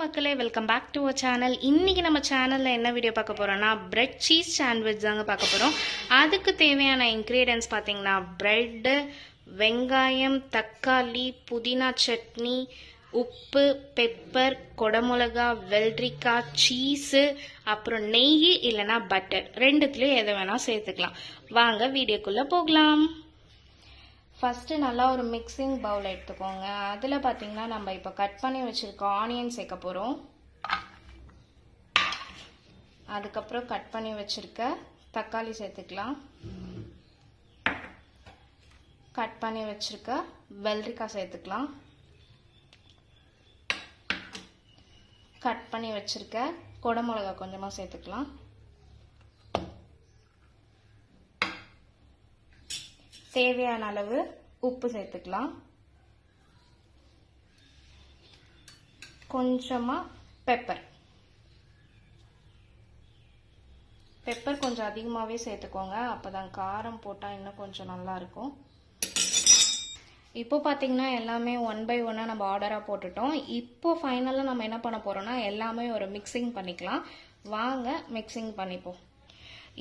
மக்களே, welcome back to our channel. இன்றைக்கி நம்ம சேனலில் என்ன வீடியோ பார்க்க போகிறோன்னா பிரெட் சீஸ் சாண்ட்விச் தாங்க பார்க்க போகிறோம். அதுக்கு தேவையான இன்க்ரீடியன்ஸ் பார்த்திங்கன்னா ப்ரெட்டு, வெங்காயம், தக்காளி, புதினா சட்னி, உப்பு, பெப்பர், கொடமிளகா, வெள்ளரிக்காய், சீஸு, அப்புறம் நெய் இல்லைனா பட்டர், ரெண்டுத்துலேயும் எதை வேணால் சேர்த்துக்கலாம். வாங்க வீடியோக்குள்ளே போகலாம். ஃபஸ்ட்டு நல்லா ஒரு மிக்சிங் பவுல் எடுத்துக்கோங்க. அதில் பார்த்திங்கன்னா நம்ம இப்போ கட் பண்ணி வச்சுருக்க ஆனியன் சேர்க்க போகிறோம். அதுக்கப்புறம் கட் பண்ணி வச்சுருக்க தக்காளி சேர்த்துக்கலாம். கட் பண்ணி வச்சுருக்க வெள்ளரிக்காய் சேர்த்துக்கலாம். கட் பண்ணி வச்சுருக்க கொடமிளகா கொஞ்சமாக சேர்த்துக்கலாம். தேவையான அளவு உப்பு சேர்த்துக்கலாம். கொஞ்சமாக பெப்பர் கொஞ்சம் அதிகமாகவே சேர்த்துக்கோங்க. அப்போ தான் காரம் போட்டால் இன்னும் கொஞ்சம் நல்லாயிருக்கும். இப்போ பார்த்திங்கன்னா எல்லாமே ஒன் பை ஒன்னாக நம்ம ஆர்டராக போட்டுட்டோம். இப்போ ஃபைனலாக நம்ம என்ன பண்ண போகிறோம்னா எல்லாமே ஒரு மிக்சிங் பண்ணிக்கலாம். வாங்க மிக்சிங் பண்ணிப்போம்.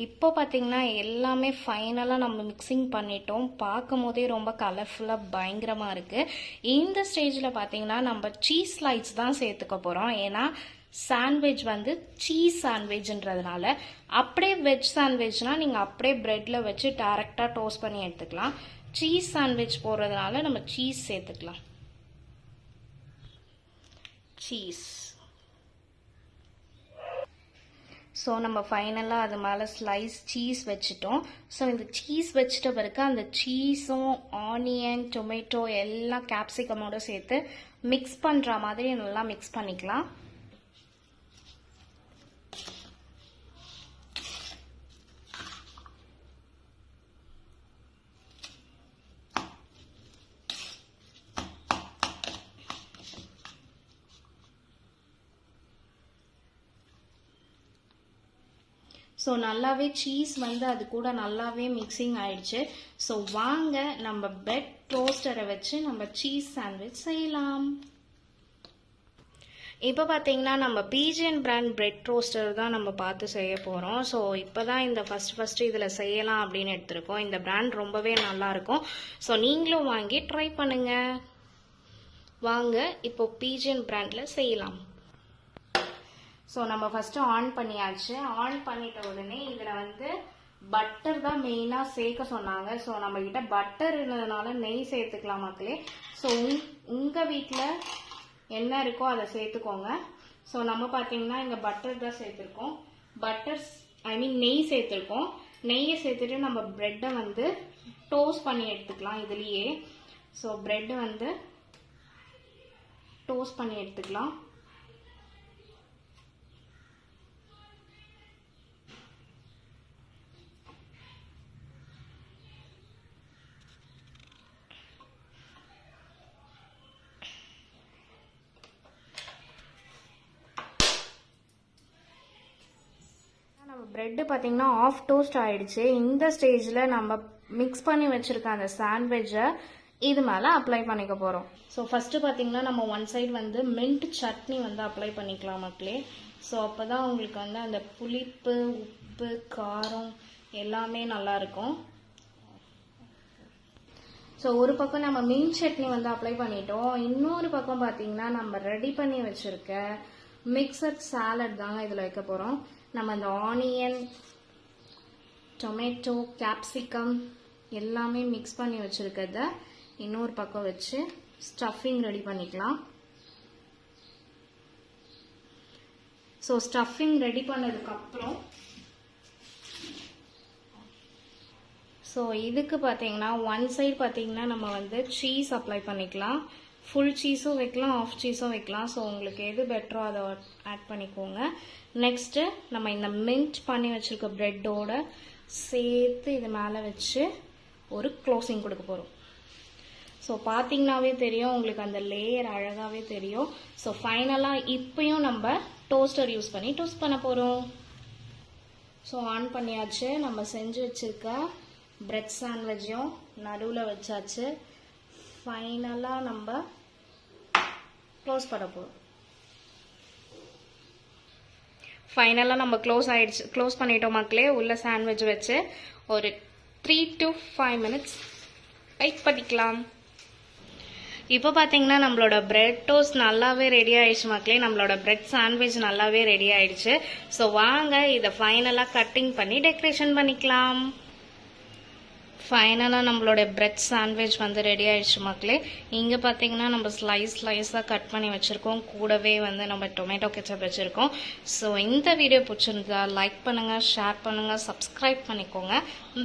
இப்போ பார்த்திங்கன்னா எல்லாமே ஃபைனலாக நம்ம மிக்சிங் பண்ணிட்டோம். பார்க்கும் போதே ரொம்ப கலர்ஃபுல்லாக பயங்கரமாக இருக்குது. இந்த ஸ்டேஜில் பார்த்திங்கன்னா நம்ம சீஸ் ஸ்லைட்ஸ் தான் சேர்த்துக்க போகிறோம். ஏன்னா சாண்ட்விச் வந்து சீஸ் சாண்ட்விச்ன்றதுனால, அப்படியே வெஜ் சாண்ட்விச்னால் நீங்கள் அப்படியே ப்ரெட்டில் வச்சு டேரெக்டாக டோஸ்ட் பண்ணி எடுத்துக்கலாம். சீஸ் சாண்ட்விச் போடுறதுனால நம்ம சீஸ் சேர்த்துக்கலாம். சீஸ். ஸோ நம்ம ஃபைனலாக அது மேலே ஸ்லைஸ் சீஸ் வச்சுட்டோம். ஸோ இந்த சீஸ் வச்சுட்ட பிறகு அந்த சீஸும் ஆனியன், டொமேட்டோ எல்லாம் கேப்சிகமோடு சேர்த்து மிக்ஸ் பண்ணுற மாதிரி நல்லா மிக்ஸ் பண்ணிக்கலாம். ஸோ நல்லாவே சீஸ் வந்து அது கூட நல்லாவே மிக்சிங் ஆயிடுச்சு. ஸோ வாங்க நம்ம பிரெட் டோஸ்டரை வச்சு நம்ம சீஸ் சாண்ட்விச் செய்யலாம். இப்போ பார்த்தீங்கன்னா நம்ம பீஜியன் பிராண்ட் பிரெட் டோஸ்டர் தான் நம்ம பார்த்து செய்ய போகிறோம். ஸோ இப்போ தான் இந்த ஃபஸ்ட்டு இதில் செய்யலாம் அப்படின்னு எடுத்திருக்கோம். இந்த பிராண்ட் ரொம்பவே நல்லாயிருக்கும். ஸோ நீங்களும் வாங்கி ட்ரை பண்ணுங்கள். வாங்க இப்போ பீஜியன் பிராண்டில் செய்யலாம். ஸோ நம்ம ஃபஸ்ட்டு ஆன் பண்ணியாச்சு. ஆன் பண்ணிட்ட உடனே இதில் வந்து பட்டர் தான் மெயினாக சேர்க்க சொன்னாங்க. ஸோ நம்மக்கிட்ட பட்டர் இருந்ததுனால நெய் சேர்த்துக்கலாம் மக்களே. ஸோ உங்கள் வீட்டில் என்ன இருக்கோ அதை சேர்த்துக்கோங்க. ஸோ நம்ம பார்த்தீங்கன்னா இங்கே பட்டர் தான் சேர்த்துருக்கோம். நெய் சேர்த்துருக்கோம். நெய்யை சேர்த்துட்டு நம்ம ப்ரெட்டை வந்து டோஸ்ட் பண்ணி எடுத்துக்கலாம் இதுலேயே. ஸோ ப்ரெட்டு வந்து டோஸ்ட் பண்ணி எடுத்துக்கலாம். ப்ரெட்டு பார்த்திங்கன்னா ஆஃப் டோஸ்ட் ஆகிடுச்சு. இந்த ஸ்டேஜில் நம்ம மிக்ஸ் பண்ணி வச்சுருக்க அந்த சாண்ட்விட்சை இது மேலே அப்ளை பண்ணிக்க போகிறோம். ஸோ ஃபஸ்ட்டு பார்த்திங்கன்னா நம்ம ஒன் சைடு வந்து மின்ட் சட்னி வந்து அப்ளை பண்ணிக்கலாம் மக்களே. ஸோ அப்போ தான் உங்களுக்கு வந்து அந்த புளிப்பு, உப்பு, காரம் எல்லாமே நல்லாயிருக்கும். ஸோ ஒரு பக்கம் நம்ம மின்ட் சட்னி வந்து அப்ளை பண்ணிட்டோம். இன்னொரு பக்கம் பார்த்திங்கன்னா நம்ம ரெடி பண்ணி வச்சுருக்க மிக்சட் சாலட் தாங்க இதில் வைக்க போகிறோம். நம்ம இந்த ஆனியன், டொமேட்டோ, கேப்சிகம் எல்லாமே மிக்ஸ் பண்ணி வச்சுருக்கிறத இன்னொரு பக்கம் வச்சு ஸ்டஃபிங் ரெடி பண்ணிக்கலாம். ஸோ ஸ்டஃபிங் ரெடி பண்ணதுக்கப்புறம் ஸோ இதுக்கு பார்த்தீங்கன்னா ஒன் சைடு பார்த்தீங்கன்னா நம்ம வந்து சீஸ் அப்ளை பண்ணிக்கலாம். ஃபுல் சீஸும் வைக்கலாம், ஆஃப் சீஸும் வைக்கலாம். ஸோ உங்களுக்கு எது பெட்டரோ அதை ஆட் பண்ணிக்கோங்க. நெக்ஸ்ட்டு நம்ம இந்த மின்ட் பண்ணி வச்சுருக்க ப்ரெட்டோட சேர்த்து இது மேலே வச்சு ஒரு க்ளோசிங் கொடுக்க போகிறோம். ஸோ பார்த்தீங்கன்னாவே தெரியும், உங்களுக்கு அந்த லேயர் அழகாகவே தெரியும். ஸோ ஃபைனலாக இப்போயும் நம்ம டோஸ்டர் யூஸ் பண்ணி டோஸ்ட் பண்ண போகிறோம். ஸோ ஆன் பண்ணியாச்சு. நம்ம செஞ்சு வச்சுருக்க பிரெட் சாண்ட்விச்சையும் நடுவில் வச்சாச்சு. ஃபைனலாக நம்ம க்ளோஸ் பண்ண போகிறோம். ஃபைனலாக நம்ம க்ளோஸ் பண்ணிட்டோம் மக்களே. உள்ள சாண்ட்விச் வச்சு ஒரு 3 to 5 minutes வெயிட் பண்ணிக்கலாம். இப்போ பார்த்தீங்கன்னா நம்மளோட பிரெட் டோஸ்ட் நல்லாவே ரெடி ஆயிடுச்சு மக்களே. நம்மளோட பிரெட் சாண்ட்விச் நல்லாவே ரெடி ஆயிடுச்சு. ஸோ வாங்க இதை ஃபைனலாக கட்டிங் பண்ணி டெக்கரேஷன் பண்ணிக்கலாம். ஃபைனலாக நம்மளோட பிரெட் சாண்ட்விச் வந்து ரெடி ஆயிடுச்சு மக்களே. இங்கே பார்த்தீங்கன்னா நம்ம ஸ்லைஸாக கட் பண்ணி வச்சுருக்கோம். கூடவே வந்து நம்ம டொமேட்டோ கெச்சப் வச்சுருக்கோம். ஸோ இந்த வீடியோ பிடிச்சிருந்தா லைக் பண்ணுங்கள், ஷேர் பண்ணுங்கள், சப்ஸ்கிரைப் பண்ணிக்கோங்க,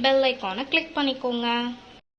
பெல் ஐக்கானை கிளிக் பண்ணிக்கோங்க.